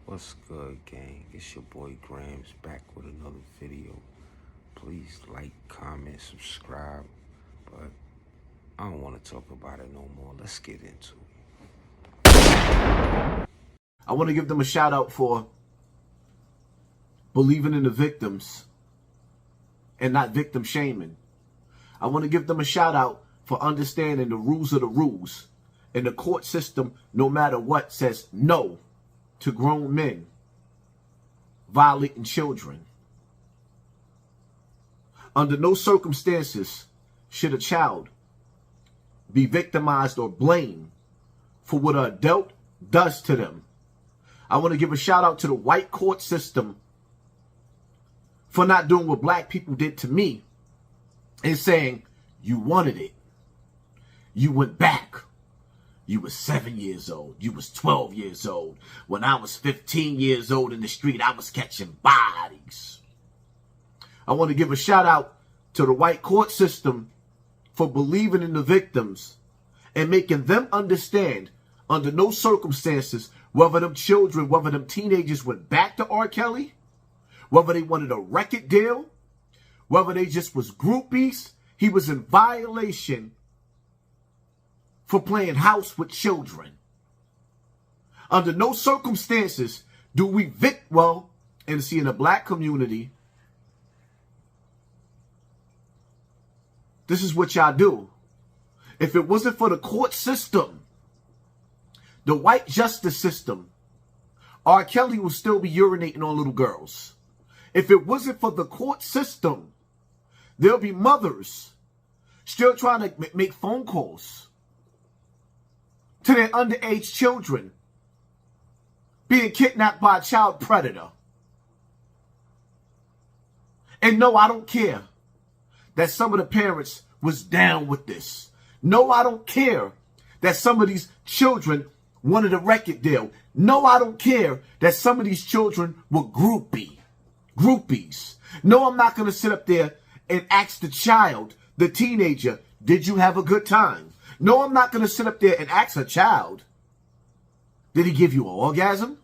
What's good, gang? It's your boy Grams back with another video. Please like, comment, subscribe. But I don't want to talk about it no more. Let's get into it. I want to give them a shout out for believing in the victims and not victim shaming. I want to give them a shout out for understanding the rules of the rules. And the court system, no matter what, says no to grown men violating children. Under no circumstances should a child be victimized or blamed for what an adult does to them. I want to give a shout out to the white court system for not doing what black people did to me and saying, you wanted it. You went back. You was 7 years old. You was 12 years old. When I was 15 years old in the street, I was catching bodies. I want to give a shout out to the white court system for believing in the victims and making them understand under no circumstances whether them children, whether them teenagers went back to R. Kelly, whether they wanted a record deal, whether they just was groupies, he was in violation for playing house with children. Under no circumstances do we and see in the black community, this is what y'all do. If it wasn't for the court system, the white justice system, R. Kelly will still be urinating on little girls. If it wasn't for the court system, there'll be mothers still trying to make phone calls to their underage children being kidnapped by a child predator. And no, I don't care that some of the parents was down with this. No, I don't care that some of these children wanted a record deal. No, I don't care that some of these children were groupies. No, I'm not going to sit up there and ask the child, the teenager, did you have a good time? No, I'm not going to sit up there and ask a child, did he give you an orgasm?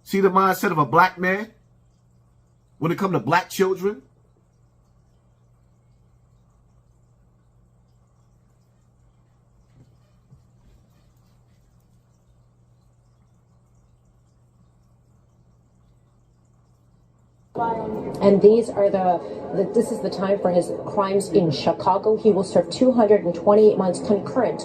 See the mindset of a black man when it comes to black children? And these are this is the time for his crimes in Chicago. He will serve 228 months concurrent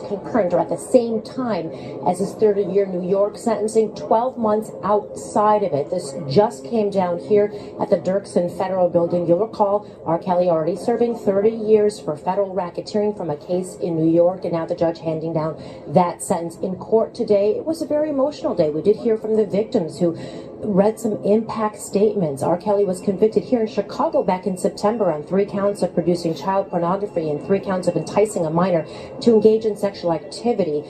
or at the same time as his 30-year New York sentencing, 12 months outside of it. This just came down here at the Dirksen Federal Building. You'll recall R. Kelly already serving 30 years for federal racketeering from a case in New York, and now the judge handing down that sentence in court today. It was a very emotional day. We did hear from the victims who read some impact statements. R. Kelly was convicted here in Chicago back in September on 3 counts of producing child pornography and 3 counts of enticing a minor to engage in sexual activity.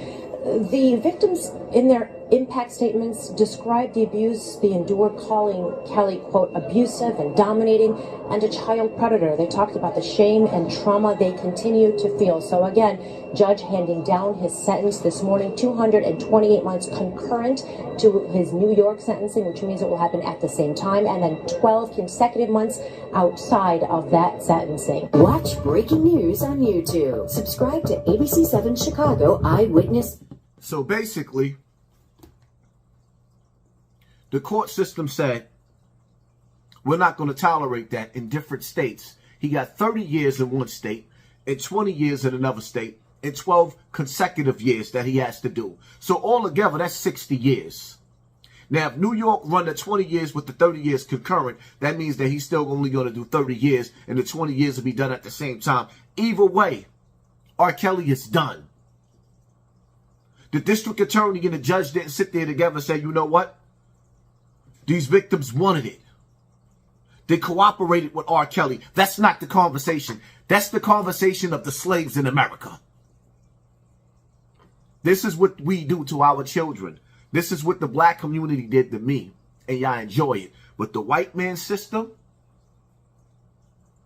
The victims in their impact statements described the abuse they endured, calling Kelly, quote, abusive and dominating and a child predator. They talked about the shame and trauma they continue to feel. So again, judge handing down his sentence this morning, 228 months concurrent to his New York sentencing, which means it will happen at the same time, and then 12 consecutive months outside of that sentencing. Watch breaking news on YouTube. Subscribe to ABC7 Chicago Eyewitness. So basically, the court system said, we're not going to tolerate that in different states. He got 30 years in one state and 20 years in another state and 12 consecutive years that he has to do. So altogether, that's 60 years. Now, if New York run the 20 years with the 30 years concurrent, that means that he's still only going to do 30 years and the 20 years will be done at the same time. Either way, R. Kelly is done. The district attorney and the judge didn't sit there together and say, you know what? These victims wanted it. They cooperated with R. Kelly. That's not the conversation. That's the conversation of the slaves in America. This is what we do to our children. This is what the black community did to me. And y'all enjoy it. But the white man system,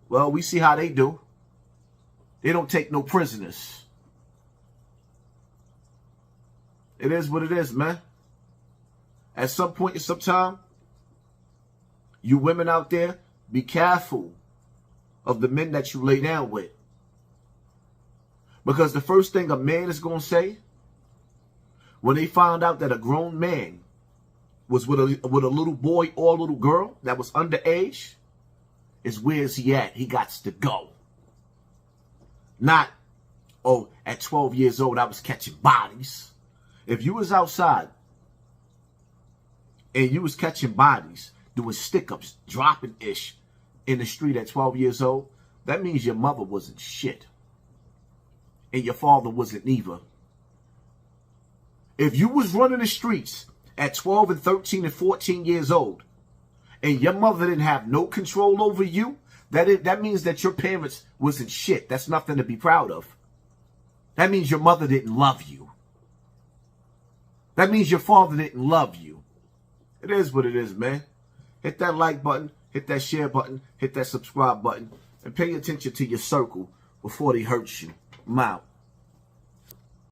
well, we see how they do. They don't take no prisoners. It is what it is, man. At some point in some time, you women out there, be careful of the men that you lay down with. Because the first thing a man is going to say when they find out that a grown man was with a little boy or a little girl that was underage is, where's he at? He got to go. Not, oh, at 12 years old, I was catching bodies. If you was outside and you was catching bodies, doing stick-ups, dropping ish in the street at 12 years old, that means your mother wasn't shit. And your father wasn't neither. If you was running the streets at 12 and 13 and 14 years old, and your mother didn't have no control over you, that means that your parents wasn't shit. That's nothing to be proud of. That means your mother didn't love you. That means your father didn't love you. It is what it is, man. Hit that like button, hit that share button, hit that subscribe button, and pay attention to your circle before they hurt you. I'm out.